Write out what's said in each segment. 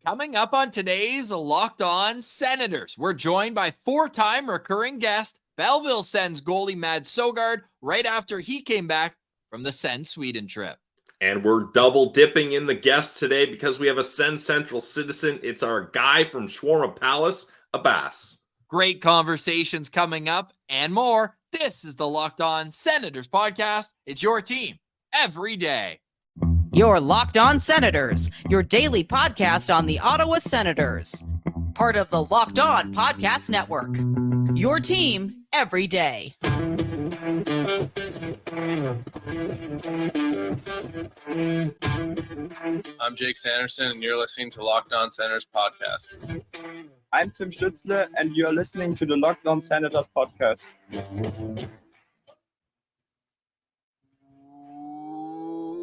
Coming up on today's Locked On Senators, we're joined by four-time recurring guest, Belleville Sens goalie Mads Sogaard, right after he came back from the Sens Sweden trip. And we're double dipping in the guests today because we have a SensCentral Citizen. It's our guy from Shawarma Palace, Abbas. Great conversations coming up and more. This is the Locked On Senators podcast. It's your team every day. Your Locked On Senators, your daily podcast on the Ottawa Senators. Part of the Locked On Podcast Network. Your team every day. I'm Jake Sanderson, and you're listening to Locked On Senators podcast. I'm Tim Stützle, and you're listening to the Locked On Senators podcast.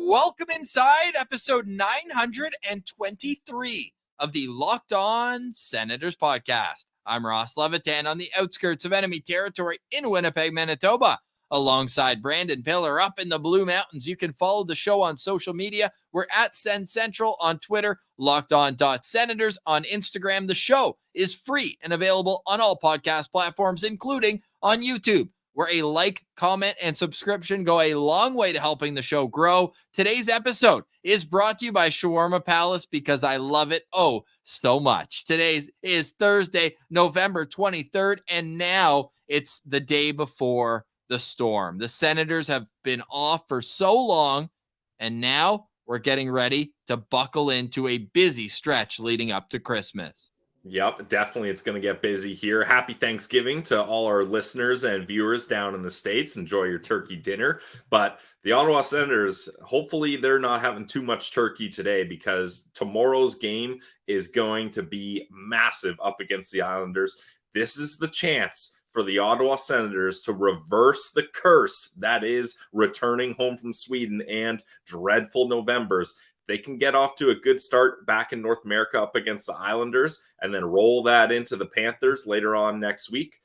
Welcome inside episode 923 of the Locked On Senators podcast. I'm Ross Levitan on the outskirts of enemy territory in Winnipeg, Manitoba, alongside Brandon Piller up in the Blue Mountains. You can follow the show on social media. We're at SensCentral on Twitter, LockedOn.Senators on Instagram. The show is free and available on all podcast platforms, including on YouTube, where a like, comment, and subscription go a long way to helping the show grow. Today's episode is brought to you by Shawarma Palace because I love it so much. Today is Thursday, November 23rd, and now it's the day before the storm. The Senators have been off for so long, and now we're getting ready to buckle into a busy stretch leading up to Christmas. Yep, definitely it's going to get busy here. Happy Thanksgiving to all our listeners and viewers down in the States. Enjoy your turkey dinner. But the Ottawa Senators, hopefully they're not having too much turkey today because tomorrow's game is going to be massive up against the Islanders. This is the chance for the Ottawa Senators to reverse the curse that is returning home from Sweden and dreadful Novembers. They can get off to a good start back in North America up against the Islanders and then roll that into the Panthers later on next week.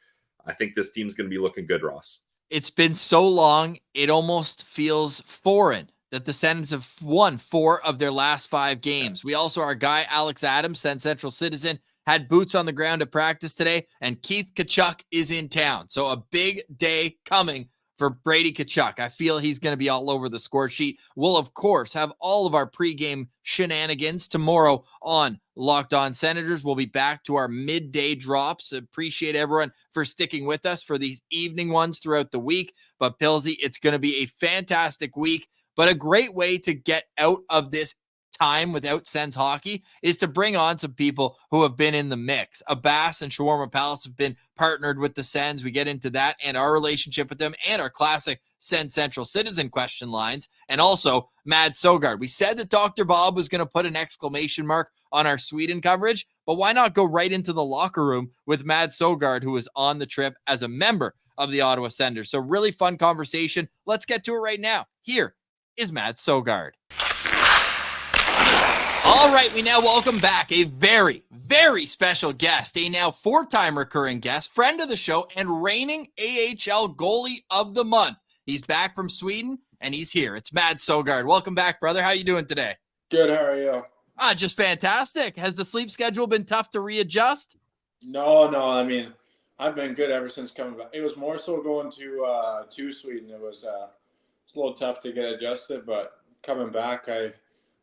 I think this team's going to be looking good, Ross. It's been so long, it almost feels foreign that the Sens have won 4 of their last 5 games. We also, our guy, Alex Adams, SensCentral Citizen, had boots on the ground at practice today, and Keith Tkachuk is in town. So a big day coming for Brady Tkachuk. I feel he's going to be all over the score sheet. We'll, of course, have all of our pregame shenanigans tomorrow on Locked On Senators. We'll be back to our midday drops. Appreciate everyone for sticking with us for these evening ones throughout the week. But Pilsy, it's going to be a fantastic week, but a great way to get out of this time without Sens hockey is to bring on some people who have been in the mix. Abbas and Shawarma Palace have been partnered with the Sens. We get into that and our relationship with them and our classic SensCentral Citizen question lines. And also Mads Sogaard. We said that Dr. Bob was going to put an exclamation mark on our Sweden coverage, but why not go right into the locker room with Mads Sogaard, who was on the trip as a member of the Ottawa Senators. So really fun conversation. Let's get to it right now. Here is Mads Sogaard. All right, we now welcome back a very, very special guest, a now 4-time recurring guest, friend of the show, and reigning AHL goalie of the month. He's back from Sweden, and he's here. It's Mads Sogaard. Welcome back, brother. How you doing today? Good, how are you? Just fantastic. Has the sleep schedule been tough to readjust? No, I mean, I've been good ever since coming back. It was more so going to Sweden. It was a little tough to get adjusted, but coming back, I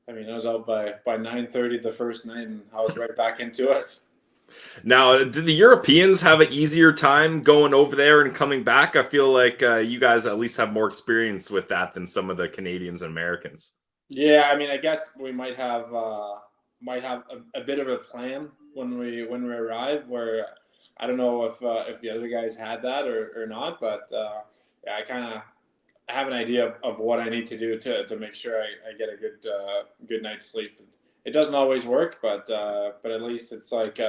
was out by 9:30 the first night, and I was right back into it. Now, did the Europeans have an easier time going over there and coming back? I feel like you guys at least have more experience with that than some of the Canadians and Americans. Yeah, I mean, I guess we might have a bit of a plan when we arrive. Where I don't know if the other guys had that or not, but I kind of have an idea of what I need to do to make sure I get a good night's sleep. It doesn't always work, but at least it's like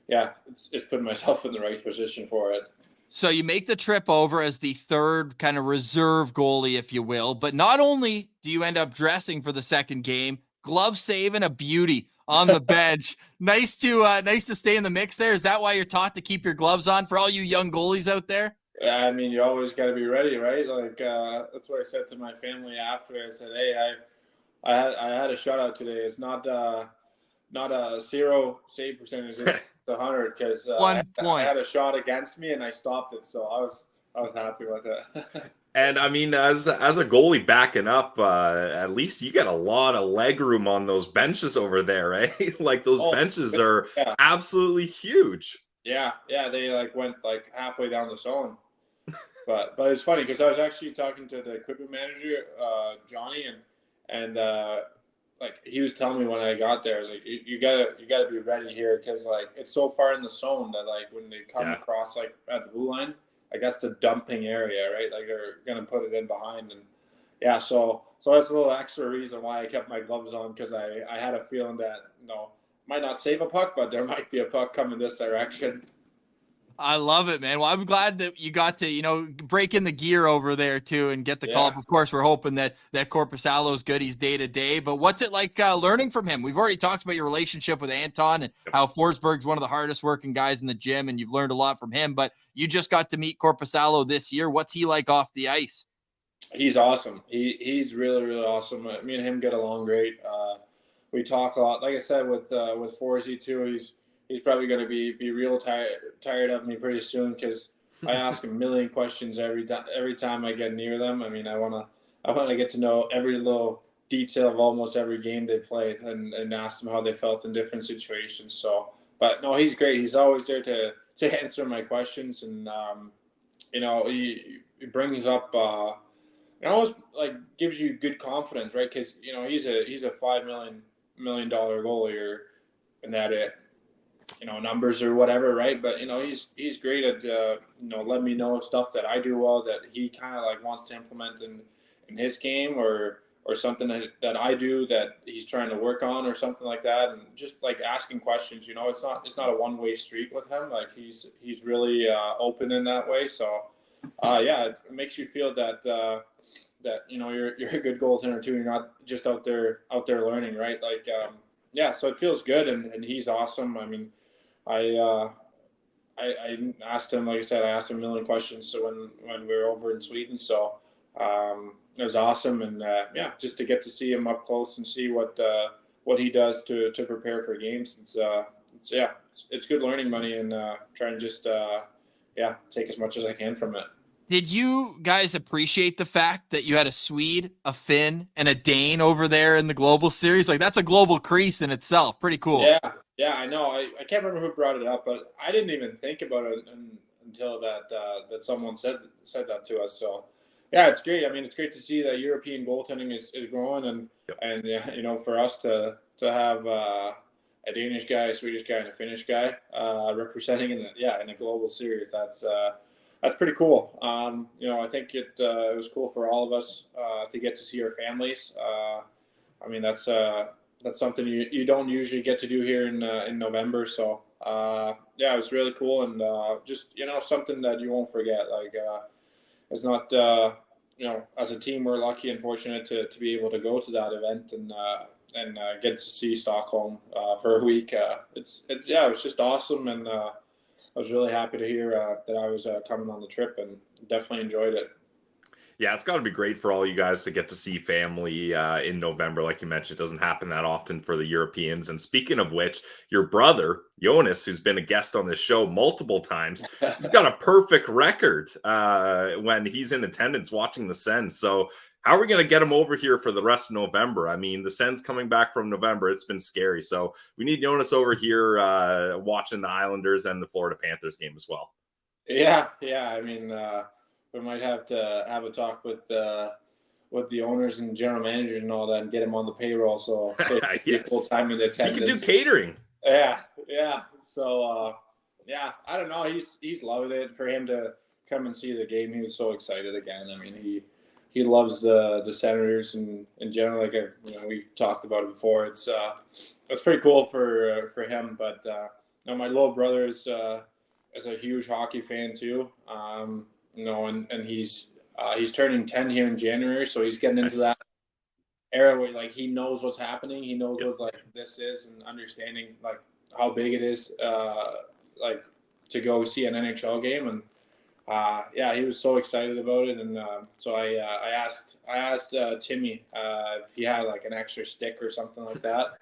it's putting myself in the right position for it. So you make the trip over as the third kind of reserve goalie, if you will, but not only do you end up dressing for the second game, glove save and a beauty on the bench. Nice to stay in the mix there. Is that why you're taught to keep your gloves on for all you young goalies out there? Yeah, I mean, you always got to be ready, right? Like that's what I said to my family after. I said, "Hey, I had a shutout today. It's not not a 0 save percentage. It's 100 because 1 I point. had a shot against me and I stopped it, so I was happy with it. And I mean, as a goalie backing up, at least you get a lot of leg room on those benches over there, right? Like those benches are absolutely huge. Yeah, they like went like halfway down the zone. But it's funny because I was actually talking to the equipment manager, Johnny, and like he was telling me when I got there, I was like, you gotta be ready here because like it's so far in the zone that like when they come across like at the blue line, I guess the dumping area, right? Like they're gonna put it in behind, and so that's a little extra reason why I kept my gloves on because I had a feeling that might not save a puck, but there might be a puck coming this direction. I love it, man. Well, I'm glad that you got to, break in the gear over there too and get the call up. Of course, we're hoping that Korpisalo's good. He's day to day, but what's it like learning from him? We've already talked about your relationship with Anton and how Forsberg's one of the hardest working guys in the gym, and you've learned a lot from him, but you just got to meet Korpisalo this year. What's he like off the ice? He's awesome. He's really, really awesome. Me and him get along great. We talk a lot. Like I said, with Forsy too, he's probably going to be real tired of me pretty soon because I ask him a million questions every time I get near them. I mean, I want to get to know every little detail of almost every game they played and ask them how they felt in different situations. So, but no, he's great. He's always there to answer my questions, and he brings up it always like gives you good confidence, right? Because he's a $5 million goalie and that numbers or whatever, right? But he's great at letting me know stuff that I do well that he kind of like wants to implement in his game or something that I do that he's trying to work on or something like that, and just like asking questions. It's not a one-way street with him. Like he's really open in that way. So it makes you feel that you're a good goaltender too. You're not just out there learning, right? Like so it feels good, and he's awesome. I mean, I asked him, like I said, I asked him a million questions. So when we were over in Sweden, so it was awesome, and just to get to see him up close and see what he does to prepare for games. It's good learning money, and try and just take as much as I can from it. Did you guys appreciate the fact that you had a Swede, a Finn, and a Dane over there in the global series? Like that's a global crease in itself. Pretty cool. Yeah, I know. I can't remember who brought it up, but I didn't even think about it until that someone said that to us. So yeah, it's great. I mean, it's great to see that European goaltending is growing, and for us to have a Danish guy, a Swedish guy, and a Finnish guy representing in a global series. That's pretty cool. I think it was cool for all of us to get to see our families. I mean, that's something you don't usually get to do here in November. So it was really cool, and just something that you won't forget. Like it's not as a team we're lucky and fortunate to be able to go to that event and get to see Stockholm for a week. It was just awesome, and I was really happy to hear that I was coming on the trip, and definitely enjoyed it. Yeah, it's got to be great for all you guys to get to see family in November. Like you mentioned, it doesn't happen that often for the Europeans. And speaking of which, your brother, Jonas, who's been a guest on this show multiple times, he's got a perfect record when he's in attendance watching the Sens. So how are we going to get him over here for the rest of November? I mean, the Sens coming back from November, it's been scary. So we need Jonas over here watching the Islanders and the Florida Panthers game as well. Yeah. I mean, we might have to have a talk with the owners and general managers and all that, and get him on the payroll so yes. full time in attendance. He can do catering. Yeah. So I don't know. He's loving it. For him to come and see the game, he was so excited again. I mean, he loves the Senators and in general. Like we've talked about it before. It's pretty cool for him. But my little brother is a huge hockey fan too. And he's turning 10 here in January, so he's getting into that era where like he knows what's happening. He knows what like this is, and understanding like how big it is, like to go see an NHL game. And he was so excited about it. And so I asked Timmy if he had like an extra stick or something like that.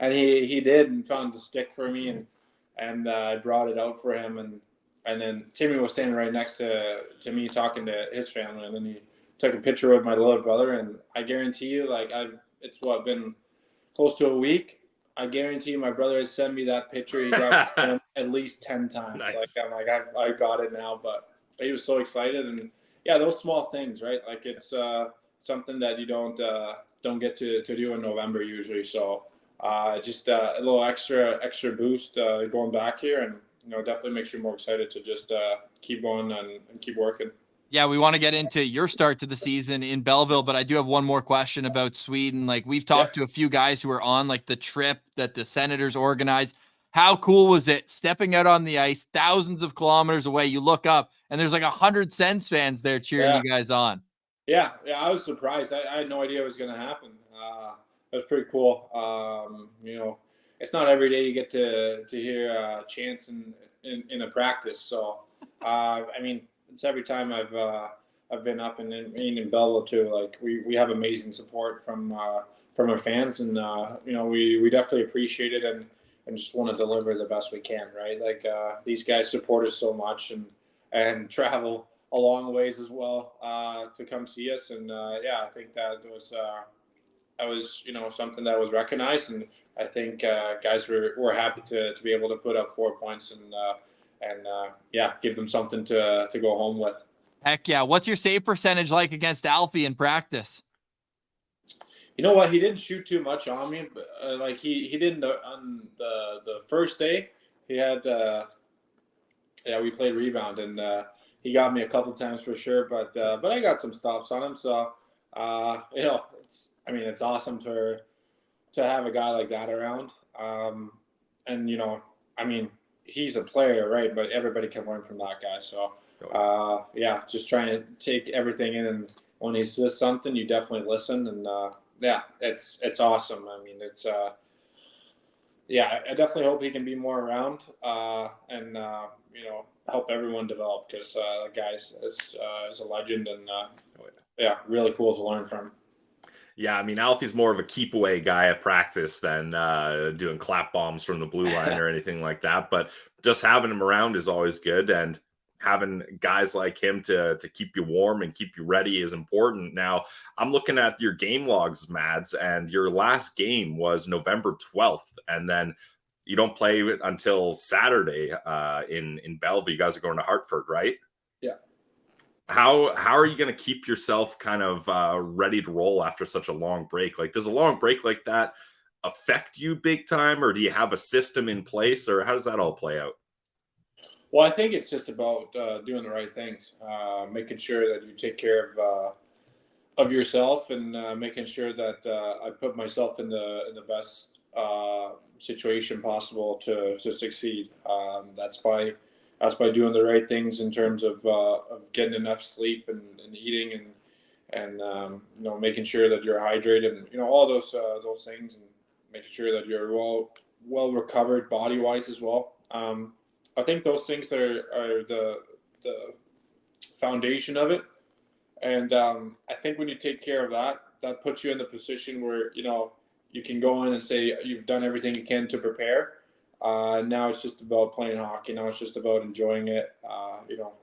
and he did and found the stick for me, and I brought it out for him, and then Timmy was standing right next to me talking to his family, and then he took a picture with my little brother, and I guarantee you, like it's been close to a week. I guarantee you my brother has sent me that picture. He got at least 10 times. Nice. Like I'm like I got it now, but he was so excited, and yeah, those small things, right? Like it's something that you don't get to do in November usually. So just a little extra boost going back here, and definitely makes you more excited to just keep going and keep working. Yeah, we want to get into your start to the season in Belleville, but I do have one more question about Sweden. Like we've talked to a few guys who were on like the trip that the Senators organized. How cool was it stepping out on the ice, thousands of kilometers away? You look up and there's like 100 Sens fans there cheering you guys on. Yeah, I was surprised. I had no idea it was going to happen. It was pretty cool. It's not every day you get to hear chants in a practice. So, I mean, it's every time I've been up in Belleville too. Like we have amazing support from our fans, and we definitely appreciate it and just want to deliver the best we can. Right, like these guys support us so much and travel a long ways as well to come see us, and I think that was something that was recognized, and I think guys were happy to be able to put up 4 points and give them something to go home with. Heck yeah. What's your save percentage like against Alfie in practice? You know what? He didn't shoot too much on me, but like he didn't on the first day. He had we played rebound, and he got me a couple times for sure, but I got some stops on him. So it's awesome to have a guy like that around. He's a player, right? But everybody can learn from that guy. So, just trying to take everything in. And when he says something, you definitely listen. And it's awesome. I mean, it's I definitely hope he can be more around and help everyone develop, because the guy is a legend, and really cool to learn from. Yeah, I mean, Alfie's more of a keep away guy at practice than doing clap bombs from the blue line or anything like that. But just having him around is always good. And having guys like him to keep you warm and keep you ready is important. Now, I'm looking at your game logs, Mads, and your last game was November 12th. And then you don't play until Saturday in Belleville. You guys are going to Hartford, right? Yeah. How are you going to keep yourself kind of ready to roll after such a long break? Like, does a long break like that affect you big time, or do you have a system in place, or how does that all play out? Well, I think it's just about doing the right things, making sure that you take care of yourself, and making sure that I put myself in the best situation possible to succeed. That's by doing the right things in terms of getting enough sleep and eating and making sure that you're hydrated, and all those things, and making sure that you're well recovered body wise as well. I think those things are the foundation of it, and I think when you take care of that puts you in the position where you can go in and say you've done everything you can to prepare. Now it's just about playing hockey. Now it's just about enjoying it.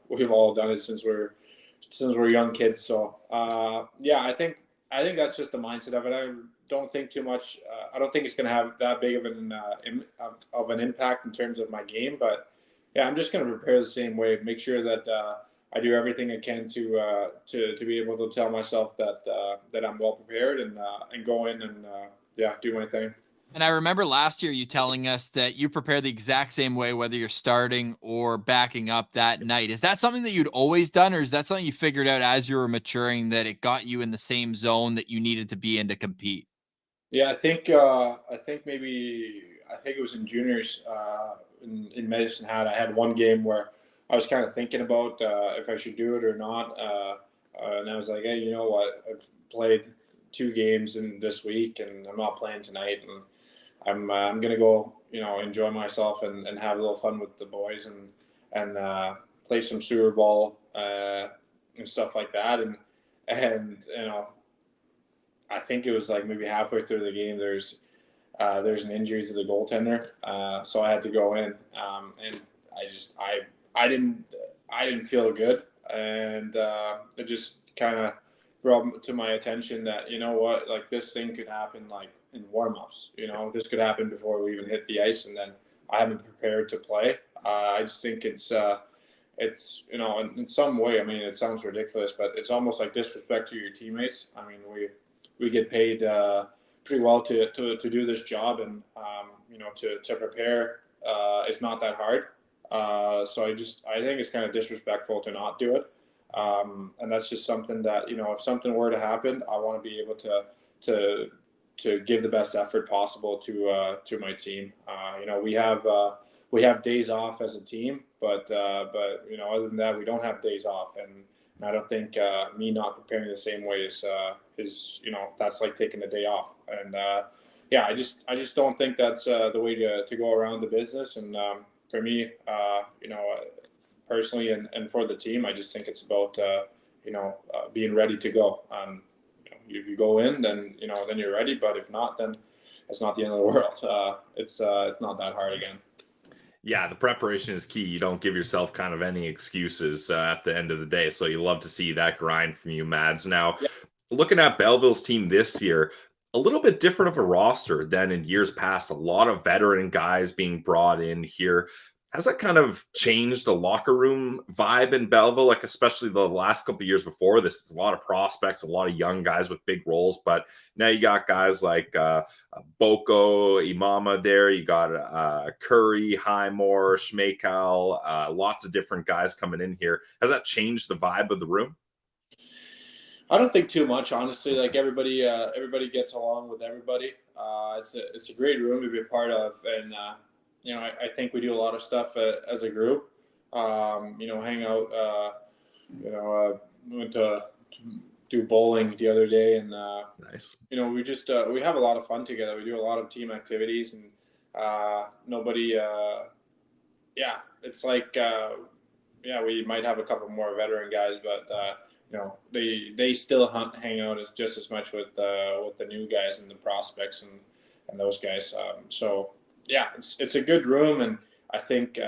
We've all done it since we're young kids. So I think that's just the mindset of it. I don't think too much. I don't think it's going to have that big of an impact in terms of my game. But yeah, I'm just going to prepare the same way. Make sure that I do everything I can to be able to tell myself that I'm well prepared and go in and do my thing. And I remember last year you telling us that you prepare the exact same way, whether you're starting or backing up that night. Is that something that you'd always done, or is that something you figured out as you were maturing, that it got you in the same zone that you needed to be in to compete? Yeah, I think it was in juniors in Medicine Hat. I had one game where I was kind of thinking about if I should do it or not, and I was like, hey, you know what? I've played 2 games in this week, and I'm not playing tonight, and I'm gonna go, enjoy myself and have a little fun with the boys and play some sewer ball and stuff like that. And I think it was like maybe halfway through the game, there's there's an injury to the goaltender, so I had to go in, and I didn't feel good, and it just kind of brought to my attention that, you know what, like this thing could happen like in warm-ups. You know, this could happen before we even hit the ice, and then I haven't prepared to play. I just think it's you know, in some way, I mean, it sounds ridiculous, but it's almost like disrespect to your teammates. I mean, we get paid pretty well to do this job, and you know, to prepare is not that hard. So I think it's kind of disrespectful to not do it. And that's just something that, you know, if something were to happen, I want to be able to give the best effort possible to my team. You know, we have days off as a team, but you know, other than that, we don't have days off, and I don't think me not preparing the same way is you know, that's like taking a day off. And yeah, I just don't think that's the way to go around the business. And for me, you know, personally and for the team, I just think it's about you know, being ready to go. You know, if you go in, then, you know, then you're ready. But if not, then it's not the end of the world. It's not that hard again. Yeah, the preparation is key. You don't give yourself kind of any excuses at the end of the day. So you love to see that grind from you, Mads. Now, looking at Belleville's team this year, a little bit different of a roster than in years past. A lot of veteran guys being brought in here. Has that kind of changed the locker room vibe in Belleville? Like, especially the last couple of years before this, it's a lot of prospects, a lot of young guys with big roles. But now you got guys like Boko, Imama there. You got Curry, Highmore, Schmeichel, lots of different guys coming in here. Has that changed the vibe of the room? I don't think too much, honestly. Like everybody gets along with everybody. It's a great room to be a part of, and you know, I think we do a lot of stuff as a group. You know, hang out. You know, we went to do bowling the other day, and Nice. you know, we just we have a lot of fun together. We do a lot of team activities, and nobody. Yeah, it's like yeah, we might have a couple more veteran guys, but you know, they still hang out just as much with the new guys and the prospects and those guys. So yeah, it's a good room, and I think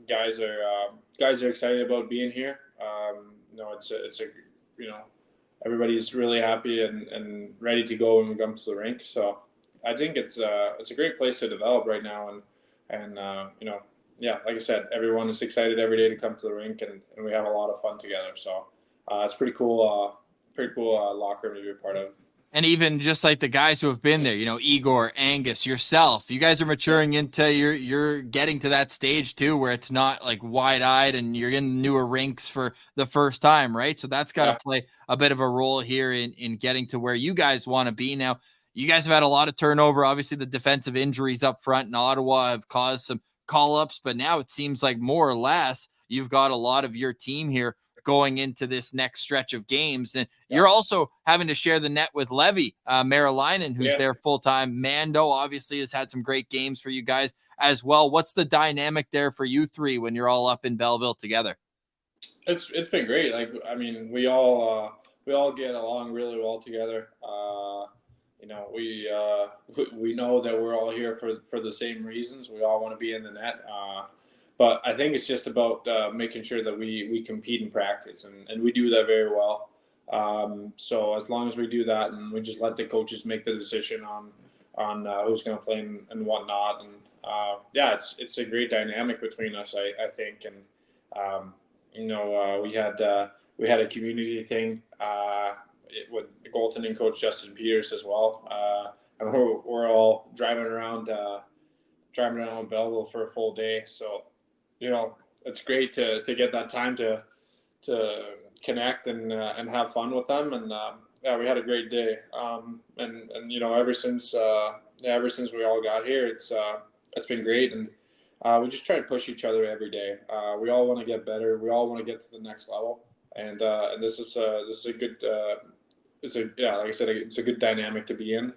guys are excited about being here. You know, it's a you know, everybody's really happy and ready to go when we come to the rink. So I think it's a great place to develop right now, and you know, yeah, like I said, everyone is excited every day to come to the rink, and we have a lot of fun together. So it's pretty cool locker room to be a part of. And even just like the guys who have been there, you know, Igor, Angus, yourself, you guys are maturing into you're getting to that stage too, where it's not like wide eyed and you're in newer rinks for the first time. Right. So that's got to play a bit of a role here in getting to where you guys want to be. Now, you guys have had a lot of turnover. Obviously the defensive injuries up front in Ottawa have caused some call ups, but now it seems like more or less you've got a lot of your team here going into this next stretch of games. And you're also having to share the net with Levy Marilainen, who's there full-time. Mando obviously has had some great games for you guys as well. What's the dynamic there for you three when you're all up in Belleville together? It's been great. Like, I mean, we all get along really well together. You know, we know that we're all here for the same reasons. We all want to be in the net. But I think it's just about making sure that we compete in practice, and we do that very well. So as long as we do that, and we just let the coaches make the decision on who's going to play and whatnot, and yeah, it's a great dynamic between us, I think. And you know, we had a community thing with the goaltending coach Justin Peters as well, and we're all driving around Belleville for a full day. So, you know, it's great to get that time to connect and have fun with them. And yeah, we had a great day. And you know, ever since we all got here, it's been great. And we just try to push each other every day. We all want to get better. We all want to get to the next level. And this is a good. Like I said, it's a good dynamic to be in.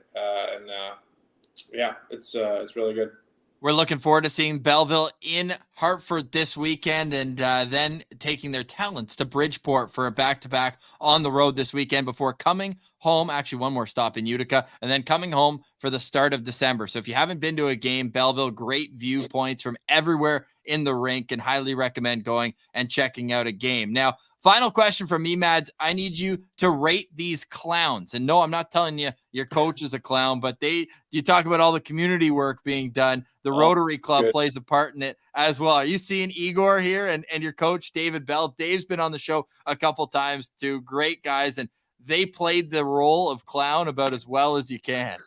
Yeah, it's really good. We're looking forward to seeing Belleville in Hartford this weekend, and then taking their talents to Bridgeport for a back-to-back on the road this weekend before coming home. Actually, one more stop in Utica, and then coming home for the start of December. So if you haven't been to a game, Belleville, great viewpoints from everywhere in the rink, and highly recommend going and checking out a game. Now, final question from me, Mads. I need you to rate these clowns. And no, I'm not telling you your coach is a clown, but you talk about all the community work being done. The Rotary Club plays a part in it as well. Are you seeing Igor here and your coach, David Bell? Dave's been on the show a couple times too. Great guys. And they played the role of clown about as well as you can.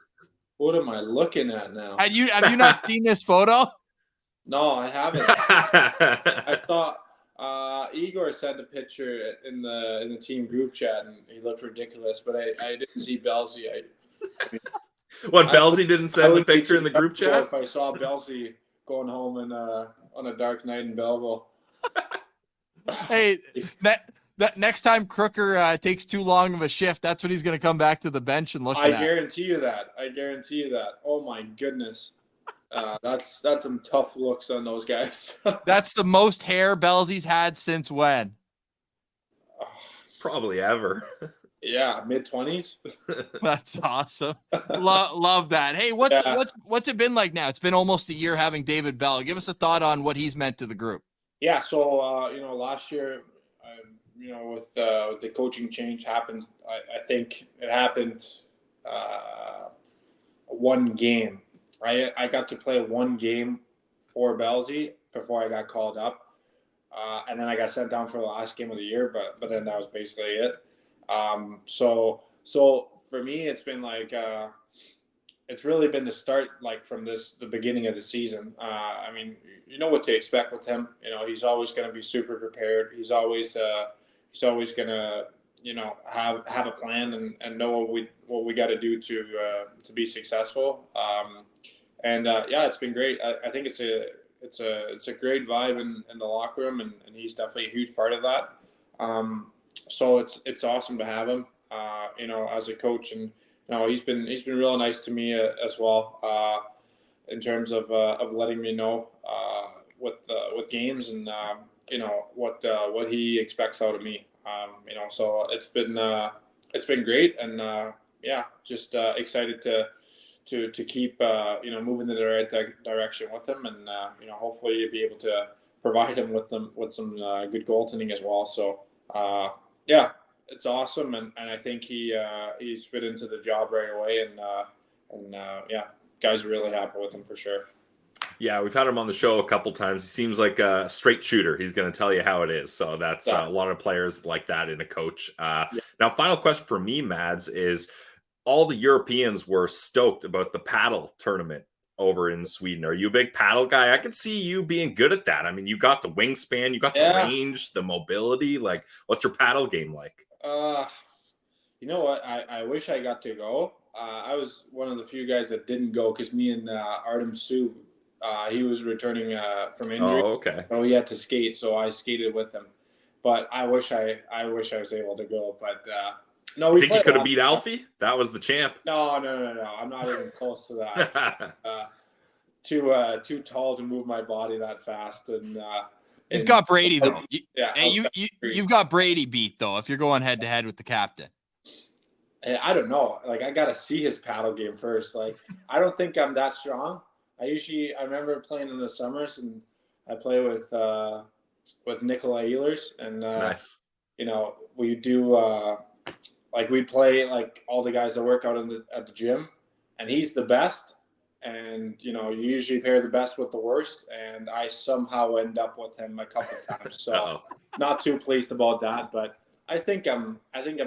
What am I looking at now? Have you not seen this photo? No, I haven't. I thought Igor sent a picture in the team group chat, and he looked ridiculous. But I didn't see Belsey. Belsey didn't send the picture in the group chat? If I saw Belsey going home on a dark night in Belleville. Hey, that next time Crooker takes too long of a shift, that's when he's going to come back to the bench and look at. I guarantee you that. Oh my goodness. That's some tough looks on those guys. That's the most hair Belsey's had since when? Probably ever. Yeah, mid-20s. That's awesome. Love that. Hey, what's it been like now? It's been almost a year having David Bell. Give us a thought on what he's meant to the group. Yeah, so last year, with the coaching change happened. I think it happened one game. Right, I got to play one game for Belsey before I got called up, and then I got sent down for the last game of the year. But then that was basically it. So for me, it's been like it's really been the start, like from the beginning of the season. I mean, you know what to expect with him. He's always going to be super prepared. He's always going to have a plan and know what we got to do to be successful. It's been great. I think it's a great vibe in the locker room, and he's definitely a huge part of that. So it's awesome to have him, as a coach, and he's been real nice to me as well, in terms of letting me know with games and what he expects out of me. So it's been great, and just excited to keep moving in the right direction with him, and hopefully be able to provide him with some good goaltending as well. So it's awesome, and I think he's fit into the job right away, and guys are really happy with him for sure. Yeah, we've had him on the show a couple times. He seems like a straight shooter. He's going to tell you how it is. So that's a lot of players like that in a coach. Now, final question for me, Mads, is all the Europeans were stoked about the paddle tournament over in Sweden. Are you a big paddle guy? I could see you being good at that. I mean, you got the wingspan, you got the range, the mobility. Like, what's your paddle game like? You know what? I wish I got to go. I was one of the few guys that didn't go because me and Artem Sub, he was returning from injury. Oh, okay. So he had to skate, so I skated with him. But I wish I was able to go. But no, we think you could have beat Alfie? That was the champ. No. I'm not even close to that. Too tall to move my body that fast, and you've got Brady though. You've got Brady beat though if you're going head to head with the captain. I don't know. Like, I gotta see his paddle game first. Like, I don't think I'm that strong. I remember playing in the summers, and I play with Nikolai Ehlers, and nice. We do we play like all the guys that work out at the gym, and he's the best. And you usually pair the best with the worst, and I somehow end up with him a couple of times. So not too pleased about that, but I think I'm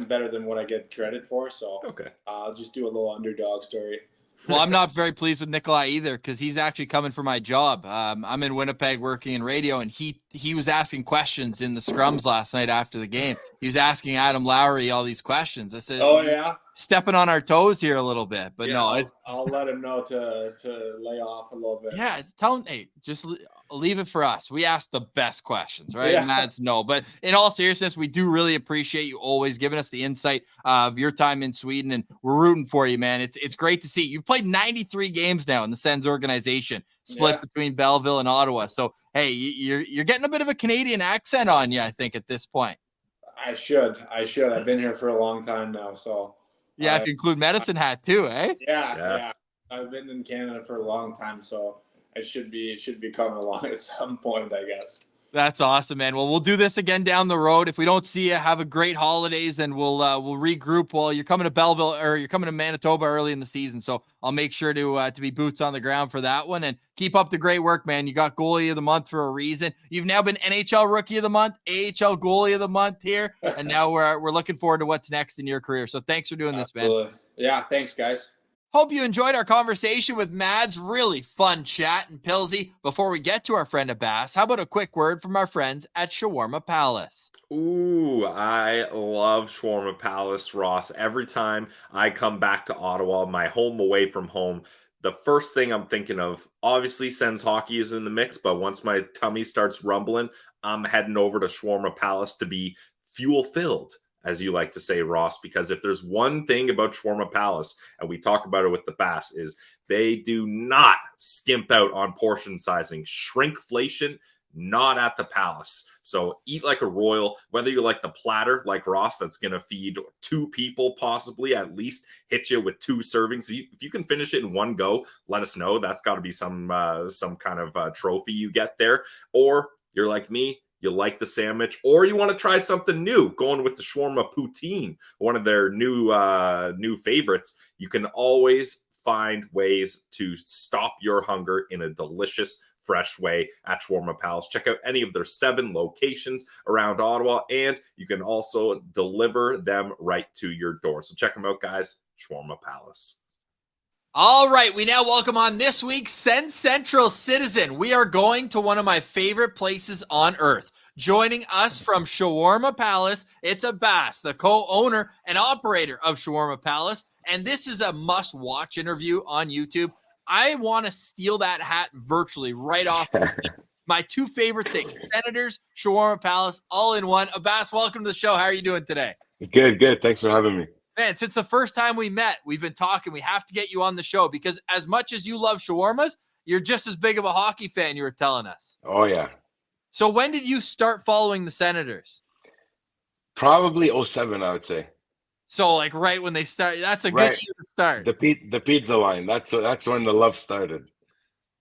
better than what I get credit for. So okay, I'll just do a little underdog story. Well, I'm not very pleased with Nikolai either because he's actually coming for my job. I'm in Winnipeg working in radio, and he was asking questions in the scrums last night after the game. He was asking Adam Lowry all these questions. I said, "Oh yeah, stepping on our toes here a little bit." But no, I'll let him know to lay off a little bit. Yeah, tell him, hey, just leave it for us. We ask the best questions, right? Yeah. Mads, no. But in all seriousness, we do really appreciate you always giving us the insight of your time in Sweden, and we're rooting for you, man. It's great to see. You've played 93 games now in the Sens organization, split between Belleville and Ottawa. So, hey, you're getting a bit of a Canadian accent on you, I think, at this point. I should. I've been here for a long time now, so. Yeah, if you include Medicine Hat too, eh? Yeah. I've been in Canada for a long time, so it should be coming along at some point, I guess. That's awesome, man. Well, we'll do this again down the road. If we don't see you, have a great holidays, and we'll regroup. Well, you're coming to Belleville, or you're coming to Manitoba early in the season, so I'll make sure to be boots on the ground for that one. And keep up the great work, man. You got goalie of the month for a reason. You've now been NHL rookie of the month, AHL goalie of the month here, and now we're looking forward to what's next in your career. So thanks for doing this, man. Yeah, thanks, guys. Hope you enjoyed our conversation with Mads. Really fun chat and Pilsy. Before we get to our friend Abass, how about a quick word from our friends at Shawarma Palace? Ooh, I love Shawarma Palace, Ross. Every time I come back to Ottawa, my home away from home, the first thing I'm thinking of, obviously Sens hockey is in the mix, but once my tummy starts rumbling, I'm heading over to Shawarma Palace to be fuel-filled, as you like to say, Ross, because if there's one thing about Shawarma Palace, and we talk about it with the Bass, is they do not skimp out on portion sizing. Shrinkflation, not at the Palace. So eat like a royal, whether you like the platter like Ross, that's going to feed 2 people, possibly at least hit you with 2 servings. If you can finish it in one go, let us know. That's got to be some kind of trophy you get there. Or you're like me, you like the sandwich, or you want to try something new, going with the shawarma poutine, one of their new favorites. You can always find ways to stop your hunger in a delicious, fresh way at Shawarma Palace. Check out any of their 7 locations around Ottawa, and you can also deliver them right to your door. So check them out, guys. Shawarma Palace. All right, we now welcome on this week's SensCentral Citizen. We are going to one of my favorite places on earth. Joining us from Shawarma Palace, it's Abbas, the co-owner and operator of Shawarma Palace, and this is a must-watch interview on YouTube. I want to steal that hat virtually right off. My 2 favorite things, Senators, Shawarma Palace, all in one. Abbas, welcome to the show. How are you doing today? Good. Thanks for having me. Man, since the first time we met, we've been talking. We have to get you on the show because as much as you love shawarmas, you're just as big of a hockey fan, you were telling us. Oh, yeah. So when did you start following the Senators? Probably 07, I would say. So like right when they start, that's a good year to start. The pizza line. That's when the love started.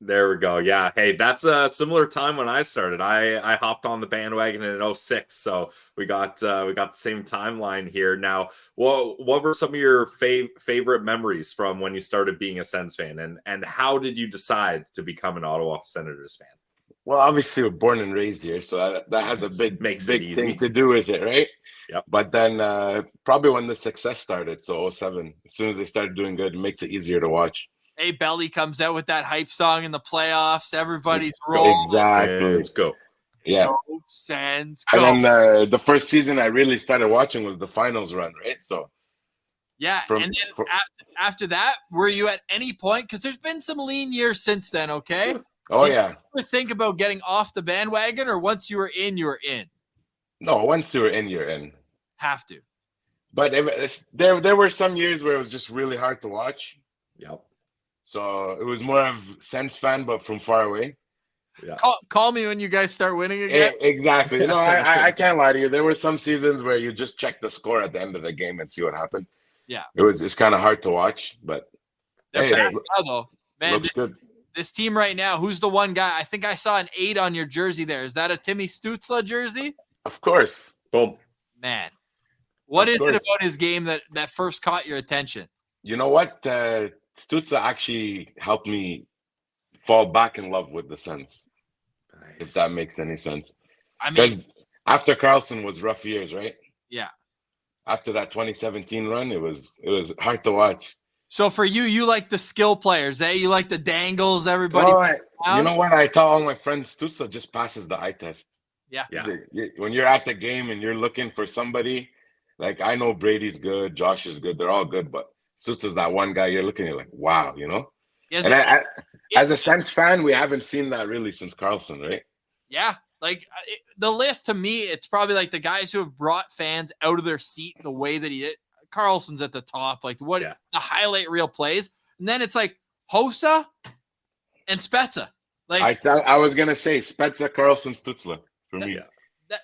There we go. Yeah. Hey, that's a similar time when I started. I hopped on the bandwagon in 06. So we got the same timeline here. Now, what were some of your favorite memories from when you started being a Sens fan, and how did you decide to become an Ottawa Senators fan? Well, obviously we're born and raised here, so that has a big thing to do with it, right? Yep. But then probably when the success started, so 07, as soon as they started doing good, it makes it easier to watch. Hey, Belly comes out with that hype song in the playoffs. Everybody's rolling. Exactly. Let's go. Yeah. Go, Sens, go. And then the first season I really started watching was the finals run, right? So yeah. And then after that, were you at any point? Because there's been some lean years since then, okay? Oh, Did yeah. you ever think about getting off the bandwagon, or once you were in, you were in? No, once you're in, you're in. Have to. But there were some years where it was just really hard to watch. Yep. So it was more of Sens fan, but from far away. Yeah. Call me when you guys start winning again. Exactly. You know, I can't lie to you. There were some seasons where you just check the score at the end of the game and see what happened. Yeah. It's kind of hard to watch, but They're back now, though. Man, looks good. This team right now, who's the one guy? I think I saw an 8 on your jersey there. Is that a Timmy Stützle jersey? Of course. Boom. Man. What Of is course. it about his game that first caught your attention? You know what? Stützle actually helped me fall back in love with the Sens, if that makes any sense. I mean, Because after Carlson was rough years, right? yeah. After that 2017 run, it was hard to watch. So for you, you like the skill players, eh? You like the dangles, everybody. You know what? I tell all my friends, Stützle just passes the eye test. Yeah. When you're at the game and you're looking for somebody, like I know Brady's good, Josh is good, they're all good, but Stützle's that one guy you're looking at like, wow, you know? He has And As a Sens fan, we haven't seen that really since Carlson, right? Yeah. Like the list to me, it's probably like the guys who have brought fans out of their seat the way that he did. Carlson's at the top, like the highlight reel plays. And then it's like Hossa and Spezza. Like I thought I was gonna say Spezza, Carlson, Stutzler for me.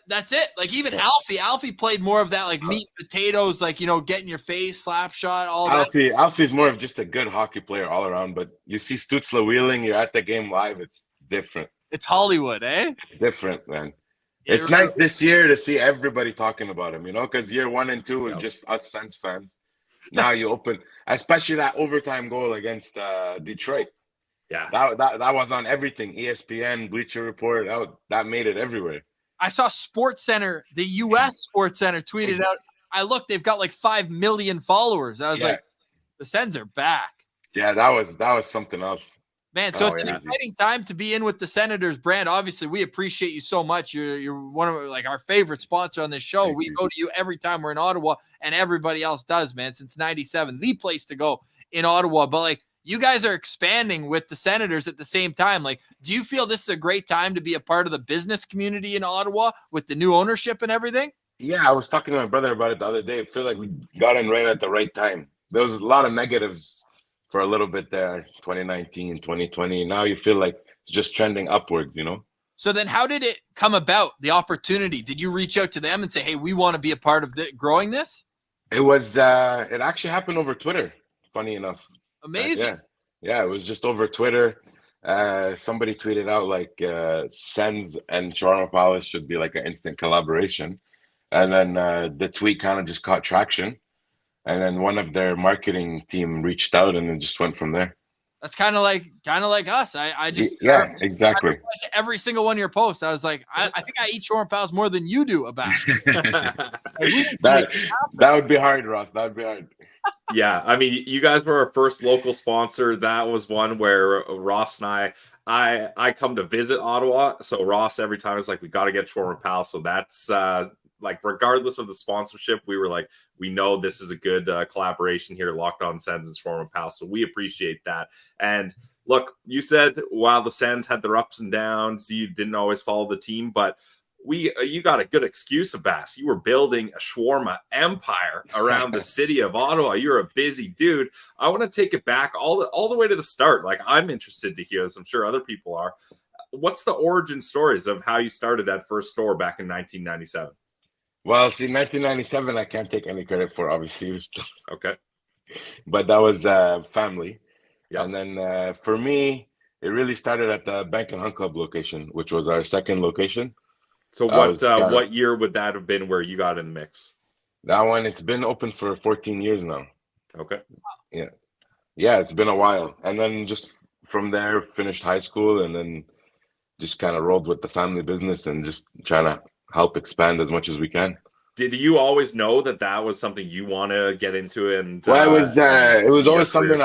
That's it. Like even Alfie played more of that like meat and potatoes, like get in your face, slap shot, all that. Alfie's more of just a good hockey player all around. But you see Stutzler wheeling, you're at the game live. It's different. It's Hollywood, eh? It's different, man. It's nice this year to see everybody talking about him, because year 1 and 2 was just us Sens fans. Now you open, especially that overtime goal against Detroit. Yeah, that was on everything. ESPN, Bleacher Report, that made it everywhere. I saw SportsCenter, the U.S. SportsCenter tweeted out. I looked, they've got like 5 million followers. I was like, the Sens are back. Yeah, that was something else. Man, so it's an exciting time to be in with the Senators brand. Obviously, we appreciate you so much. You're one of like our favorite sponsor on this show. We go to you every time we're in Ottawa, and everybody else does, man, since 97. The place to go in Ottawa. But like you guys are expanding with the Senators at the same time. Like, do you feel this is a great time to be a part of the business community in Ottawa with the new ownership and everything? Yeah, I was talking to my brother about it the other day. I feel like we got in right at the right time. There was a lot of negatives for a little bit there, 2019, 2020. Now you feel like it's just trending upwards, So then how did it come about, the opportunity? Did you reach out to them and say, hey, we want to be a part of growing this? It was, it actually happened over Twitter, funny enough. Amazing. Yeah, it was just over Twitter. Somebody tweeted out like Sens and Shawarma Palace should be like an instant collaboration. And then the tweet kind of just caught traction. And then one of their marketing team reached out, and it just went from there. That's kind of like us. I just exactly. Like every single one of your posts, I was like, I think I eat Shawarma Palace more than you do, Abass. that would be hard, Ross. That would be hard. Yeah, I mean, you guys were our first local sponsor. That was one where Ross and I come to visit Ottawa. So Ross every time is like, we got to get Shawarma Palace. So that's like, regardless of the sponsorship, we were like, we know this is a good collaboration here, Locked On Sens and Shawarma Palace. So we appreciate that. And look, you said while the Sens had their ups and downs, you didn't always follow the team, but you got a good excuse, Abass. You were building a shawarma empire around the city of Ottawa. You're a busy dude. I want to take it back all the way to the start. Like, I'm interested to hear this. I'm sure other people are. What's the origin stories of how you started that first store back in 1997? Well, see, 1997, I can't take any credit for, obviously. It was still... Okay. But that was family. Yeah. And then for me, it really started at the Bank and Hunt Club location, which was our second location. So what year would that have been where you got in the mix? That one, it's been open for 14 years now. Okay. Yeah, it's been a while. And then just from there, finished high school, and then just kind of rolled with the family business and just trying to help expand as much as we can. Did you always know that was something you want to get into? And well, it was always something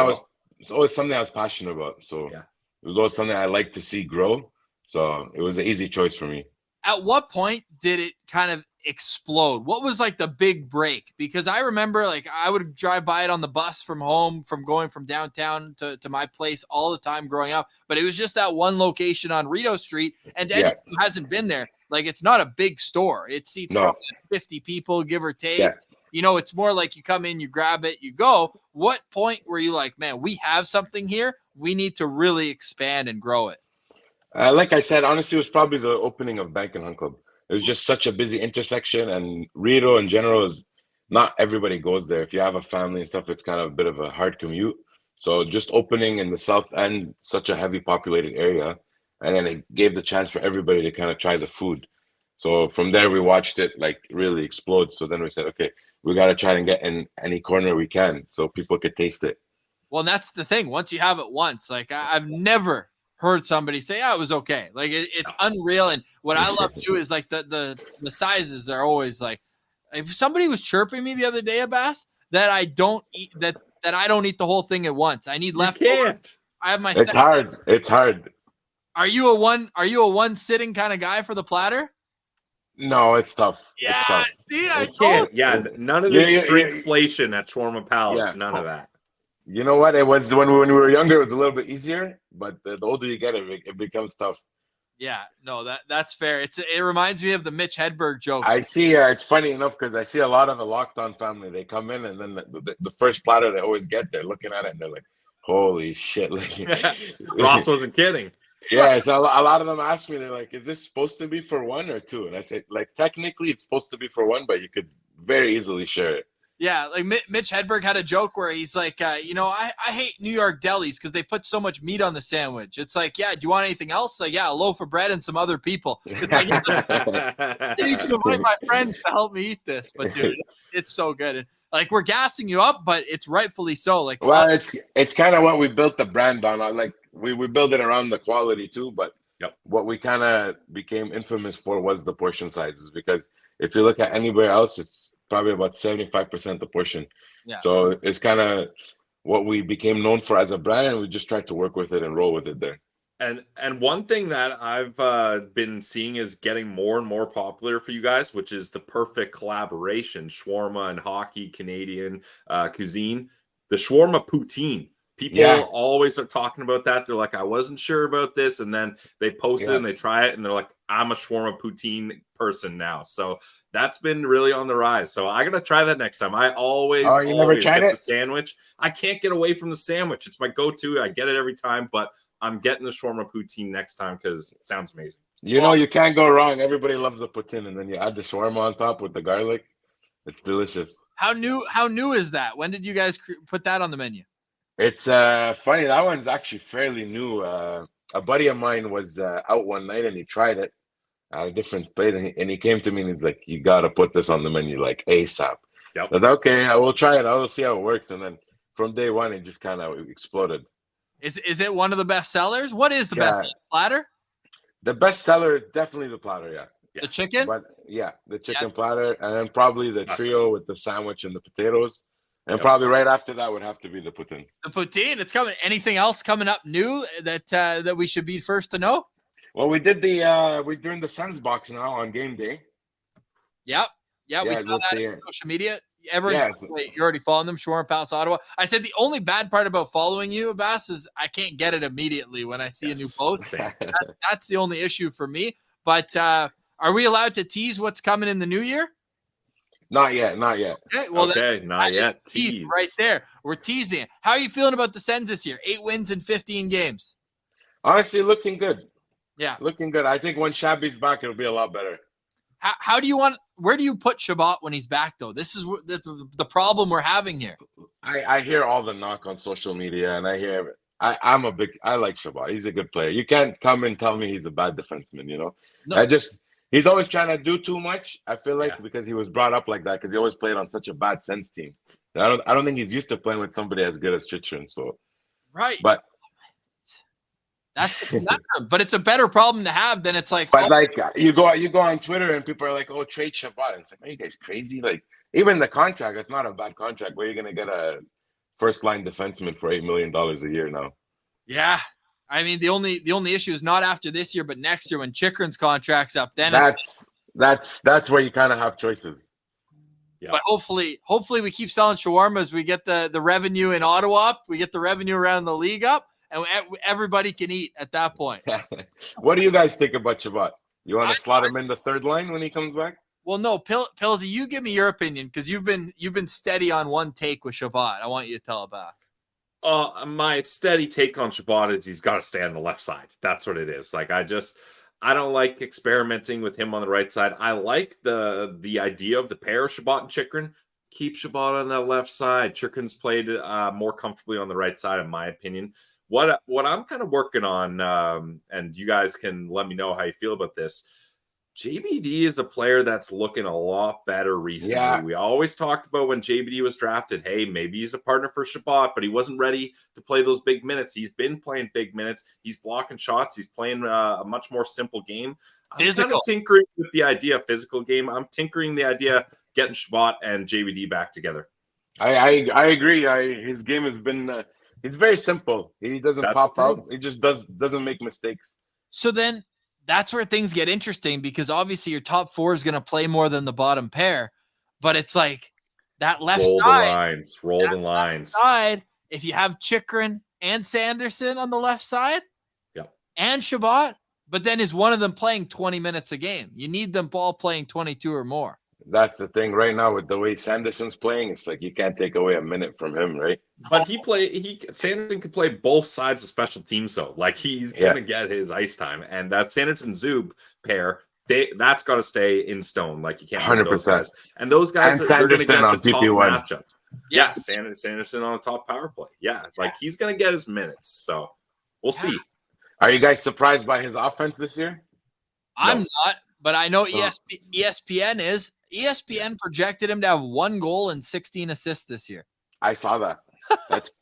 it's always something I was passionate about. So it was always something I like to see grow. So it was an easy choice for me. At what point did it kind of explode? What was like the big break? Because I remember like I would drive by it on the bus from home, from going from downtown to my place all the time growing up. But it was just that one location on Rideau Street. And anyone who hasn't been there, like, it's not a big store. It seats probably 50 people, give or take. Yeah. It's more like you come in, you grab it, you go. What point were you like, man, we have something here. We need to really expand and grow it? Like I said, honestly, it was probably the opening of Bank and Hunt Club. It was just such a busy intersection, and Rideau in general is not everybody goes there. If you have a family and stuff, it's kind of a bit of a hard commute. So just opening in the South End, such a heavy populated area, and then it gave the chance for everybody to kind of try the food. So from there, we watched it like really explode. So then we said, okay, we got to try and get in any corner we can so people could taste it. Well, that's the thing. Once you have it once, like I've never heard somebody say, it was okay. Like it's unreal. And what I love too is like the sizes are always like, if somebody was chirping me the other day, Abass, that I don't eat that I don't eat the whole thing at once. I need leftovers. I have my. It's hard. It's hard. Are you a one sitting kind of guy for the platter? No, it's tough. Yeah, it's tough. See, I can't. Yeah, none of this shrinkflation at Shawarma Palace. None of that. You know what? It was when we were younger, it was a little bit easier, but the older you get, it becomes tough. Yeah, no, that's fair. It reminds me of the Mitch Hedberg joke. I see. It's funny enough because I see a lot of the Locked On family. They come in and then the first platter they always get, they're looking at it and they're like, "Holy shit!" Like, Ross wasn't kidding. Yeah, so a lot of them ask me, they're like, "Is this supposed to be for one or two?" And I say, like, technically it's supposed to be for one, but you could very easily share it. Yeah, like Mitch Hedberg had a joke where he's like, I hate New York delis because they put so much meat on the sandwich. It's like, yeah, do you want anything else? Like, yeah, a loaf of bread and some other people. It's like, I need to invite my friends to help me eat this. But dude, it's so good. And like, we're gassing you up, but it's rightfully so. Like, well, it's kind of what we built the brand on. Like, we build it around the quality too, but what we kind of became infamous for was the portion sizes, because if you look at anywhere else, it's probably about 75% the portion. Yeah. So it's kind of what we became known for as a brand, and we just tried to work with it and roll with it there. And one thing that I've been seeing is getting more and more popular for you guys, which is the perfect collaboration: shawarma and hockey, Canadian cuisine, the shawarma poutine. People always are talking about that. They're like, I wasn't sure about this. And then they post it and they try it and they're like, I'm a shawarma poutine person now. So that's been really on the rise. So I got to try that next time. I always never tried get it? the sandwich. I can't get away from the sandwich. It's my go-to. I get it every time, but I'm getting the shawarma poutine next time because it sounds amazing. You know, you can't go wrong. Everybody loves a poutine, and then you add the shawarma on top with the garlic. It's delicious. How new is that? When did you guys put that on the menu? It's funny. That one's actually fairly new. A buddy of mine was out one night and he tried it at a different place, and he came to me and he's like, "You got to put this on the menu like ASAP." Yep. I was like, "Okay, I will try it. I will see how it works." And then from day one, it just kind of exploded. Is it one of the best sellers? What is the best platter? The best seller is definitely the platter. Yeah. The chicken? But the chicken platter, and then probably the trio with the sandwich and the potatoes. And probably right after that would have to be the poutine. The poutine, it's coming. Anything else coming up new that we should be first to know? Well, we're doing the Sens box now on game day. Yep. Yeah, we saw that on social media. Wait, you're already following them, Shawarma Palace, Ottawa. I said the only bad part about following you, Abass, is I can't get it immediately when I see a new post. That's the only issue for me. But are we allowed to tease what's coming in the new year? Not yet. Okay, well, not yet. Tease right there. We're teasing. How are you feeling about the Sens this year? 8 wins in 15 games. Honestly, looking good. Yeah, looking good. I think when Shabby's back, it'll be a lot better. How do you want? Where do you put Shabbat when he's back, though? This is the problem we're having here. I hear all the knock on social media, and I like Shabbat. He's a good player. You can't come and tell me he's a bad defenseman. You know, no. He's always trying to do too much, I feel like, because he was brought up like that, because he always played on such a bad Sens team. I don't think he's used to playing with somebody as good as Chychrun. So but that's the conundrum. But it's a better problem to have than it's like. But like you go on Twitter and people are like, "Oh, trade Shabbat." And it's like, "Are you guys crazy?" Like even the contract, it's not a bad contract. Where you're gonna get a first line defenseman for $8 million a year now? Yeah. I mean, the only issue is not after this year, but next year when Chychrun's contract's up. Then that's where you kind of have choices. Yeah. But hopefully we keep selling shawarmas. We get the revenue in Ottawa up. We get the revenue around the league up, and everybody can eat at that point. What do you guys think about Shabbat? You want to slot him in the third line when he comes back? Well, no, Pillsy, you give me your opinion because you've been steady on one take with Shabbat. I want you to tell it back. My steady take on Shabbat is he's got to stay on the left side. That's what it is. Like, I don't like experimenting with him on the right side. I like the idea of the pair of Shabbat and Chychrun. Keep Shabbat on the left side. Chychrun's played more comfortably on the right side, in my opinion. What I'm kind of working on, and you guys can let me know how you feel about this. JBD is a player that's looking a lot better recently. Yeah. We always talked about when JBD was drafted, hey, maybe he's a partner for Shabbat, but he wasn't ready to play those big minutes. He's been playing big minutes. He's blocking shots. He's playing a much more simple game. I'm kind of tinkering with the idea of physical game. I'm tinkering the idea getting Shabbat and JBD back together. I agree. His game has been it's very simple. He doesn't pop out. He just doesn't make mistakes. So then that's where things get interesting because obviously your top four is going to play more than the bottom pair, but it's like that left side. Roll the lines. Side if you have Chychrun and Sanderson on the left side, and Shabat, but then is one of them playing 20 minutes a game? You need them all playing 22 or more. That's the thing right now with the way Sanderson's playing. It's like you can't take away a minute from him, right? But Sanderson could play both sides of special teams, though. Like he's gonna get his ice time, and that Sanderson-Zub pair, that's got to stay in stone. Like you can't 100%. And those guys, and they're gonna Sanderson get on the top PP1 matchups. Yeah, Sanderson on the top power play. Yeah, like he's gonna get his minutes. So we'll see. Are you guys surprised by his offense this year? I'm not, but I know ESPN is. ESPN projected him to have 1 goal and 16 assists this year. I saw that.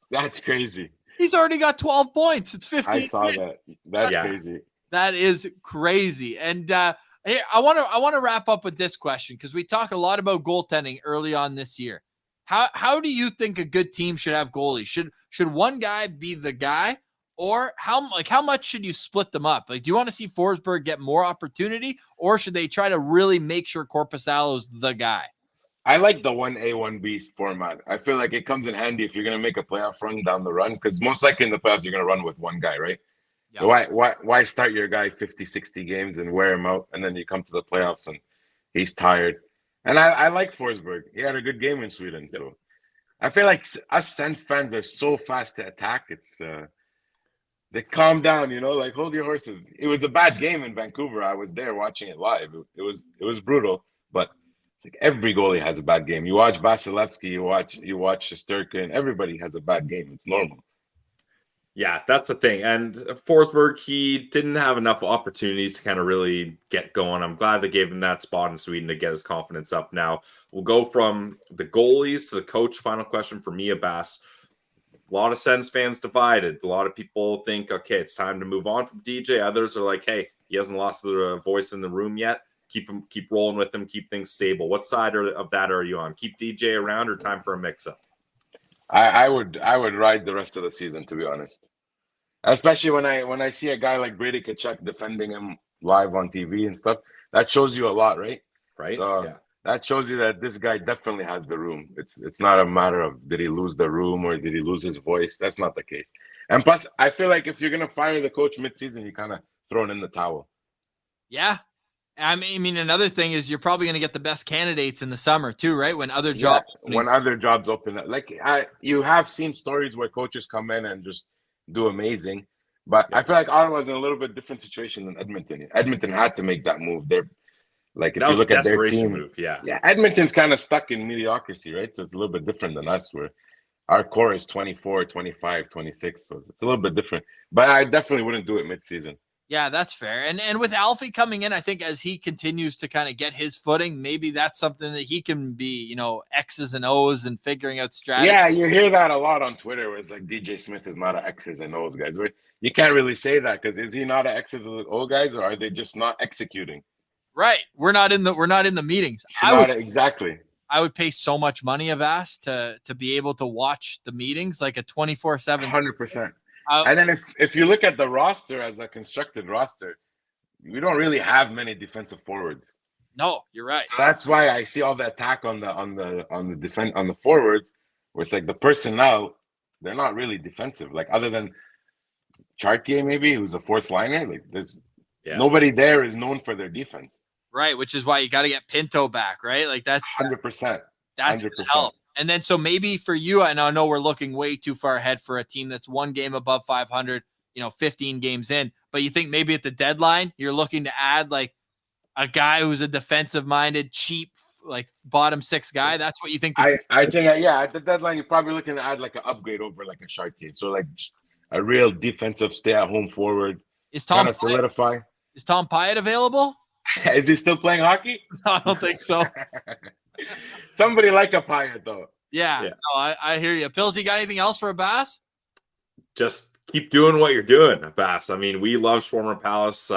That's crazy. He's already got 12 points. It's 15. I saw that. That's crazy. That is crazy. And here, I want to wrap up with this question because we talk a lot about goaltending early on this year. How do you think a good team should have goalies? Should one guy be the guy? Or how much should you split them up? Like, do you want to see Forsberg get more opportunity, or should they try to really make sure Korpisalo's the guy? I like the 1A, 1B format. I feel like it comes in handy if you're going to make a playoff run down the run, because most likely in the playoffs, you're going to run with one guy, right? Yeah. So why start your guy 50, 60 games and wear him out, and then you come to the playoffs and he's tired? And I like Forsberg. He had a good game in Sweden. So I feel like us Sens fans are so fast to attack. It's they calm down, like hold your horses. It was a bad game in Vancouver. I was there watching it live. It was brutal, but it's like every goalie has a bad game. You watch Vasilevsky, you watch Shesterkin, everybody has a bad game. It's normal. Yeah, that's the thing. And Forsberg, he didn't have enough opportunities to kind of really get going. I'm glad they gave him that spot in Sweden to get his confidence up. Now we'll go from the goalies to the coach. Final question for me, Abass. A lot of Sens fans divided. A lot of people think, okay, it's time to move on from DJ. Others are like, hey, he hasn't lost the voice in the room yet. Keep rolling with him. Keep things stable. What side of that are you on? Keep DJ around or time for a mix-up? I would ride the rest of the season, to be honest. Especially when I see a guy like Brady Tkachuk defending him live on TV and stuff. That shows you a lot, right? Right. Yeah. That shows you that this guy definitely has the room. It's not a matter of did he lose the room or did he lose his voice. That's not the case. And plus, I feel like if you're gonna fire the coach mid-season, you kind of thrown in the towel. Yeah. I mean, another thing is you're probably going to get the best candidates in the summer too, right? When other jobs open up. Like you have seen stories where coaches come in and just do amazing. But I feel like Ottawa's in a little bit different situation than Edmonton. Edmonton had to make that move. They're like, if you look at their team, move, yeah, Edmonton's kind of stuck in mediocrity, right? So it's a little bit different than us, where our core is 24, 25, 26. So it's a little bit different. But I definitely wouldn't do it mid-season. Yeah, that's fair. And with Alfie coming in, I think as he continues to kind of get his footing, maybe that's something that he can be, X's and O's and figuring out strategy. Yeah, you hear that a lot on Twitter where it's like DJ Smith is not an X's and O's guys. You can't really say that because is he not an X's and O's guys, or are they just not executing? Right. We're not in the meetings. Exactly. I would pay so much money, Abbas, to be able to watch the meetings like a 24/7. 100%. And then if you look at the roster as a constructed roster, we don't really have many defensive forwards. No, you're right. So that's why I see all the attack on the forwards, where it's like the personnel, they're not really defensive. Like other than Chartier, maybe, who's a fourth liner, like there's nobody there is known for their defense. Right, which is why you got to get Pinto back, right? Like that's 100%. That's 100%. Help. And then so maybe for you, and I know we're looking way too far ahead for a team that's one game above 500, 15 games in, but you think maybe at the deadline you're looking to add like a guy who's a defensive-minded, cheap, like bottom six guy. That's what you think. I think at the deadline you're probably looking to add like an upgrade over like a Chartier. So like just a real defensive stay-at-home forward. Is Tom Pyatt solidify? Is Tom Pyatt available? Is he still playing hockey? No, I don't think so. Somebody like a Pyatt though. Yeah. No, I hear you. Pills, you got anything else for Abbas? Just keep doing what you're doing, Abbas. I mean, we love Shawarma Palace.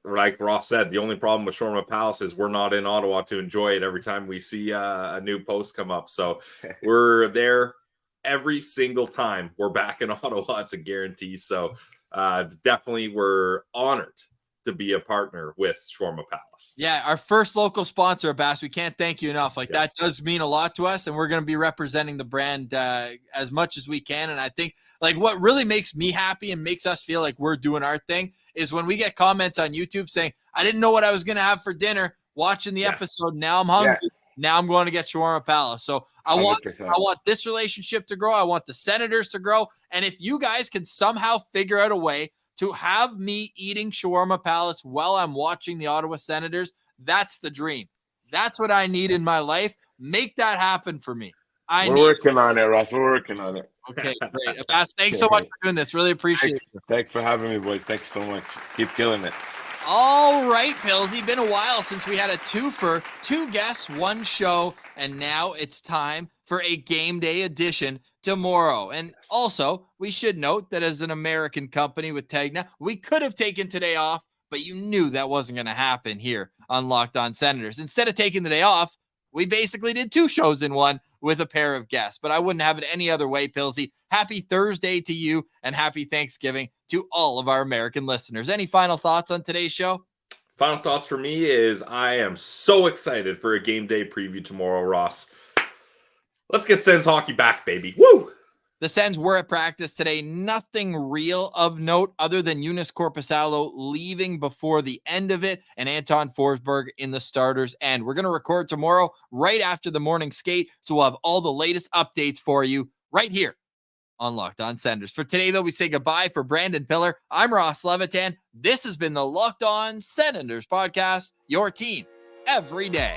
Like Ross said, the only problem with Shawarma Palace is we're not in Ottawa to enjoy it every time we see a new post come up. So we're there every single time we're back in Ottawa. It's a guarantee. So definitely we're honored to be a partner with Shawarma Palace. Yeah, our first local sponsor, Abass. We can't thank you enough. Like, that does mean a lot to us, and we're going to be representing the brand as much as we can. And I think, like, what really makes me happy and makes us feel like we're doing our thing is when we get comments on YouTube saying, I didn't know what I was going to have for dinner watching the episode. Now I'm hungry. Yeah. Now I'm going to get Shawarma Palace. So I 100%. want this relationship to grow. I want the Senators to grow. And if you guys can somehow figure out a way to have me eating Shawarma Palace while I'm watching the Ottawa Senators, that's the dream. That's what I need in my life. Make that happen for me. We're working on it, Ross. We're working on it. Okay, great. Abbas, thanks so much for doing this. Really appreciate it. Thanks for having me, boys. Thanks so much. Keep killing it. All right, Pillsy. Been a while since we had a twofer, 2 guests, 1 show, and now it's time for a game day edition tomorrow. And also, we should note that as an American company with Tegna, we could have taken today off, but you knew that wasn't going to happen here on Locked On Senators. Instead of taking the day off, we basically did 2 shows in one with a pair of guests, but I wouldn't have it any other way, Pillsy. Happy Thursday to you and happy Thanksgiving to all of our American listeners. Any final thoughts on today's show? Final thoughts for me is I am so excited for a game day preview tomorrow, Ross. Let's get Sens hockey back, baby. Woo! The Sens were at practice today. Nothing real of note other than Eunice Korpisalo leaving before the end of it and Anton Forsberg in the starters end. We're going to record tomorrow right after the morning skate, so we'll have all the latest updates for you right here on Locked On Senators. For today, though, we say goodbye for Brandon Piller. I'm Ross Levitan. This has been the Locked On Senators podcast, your team every day.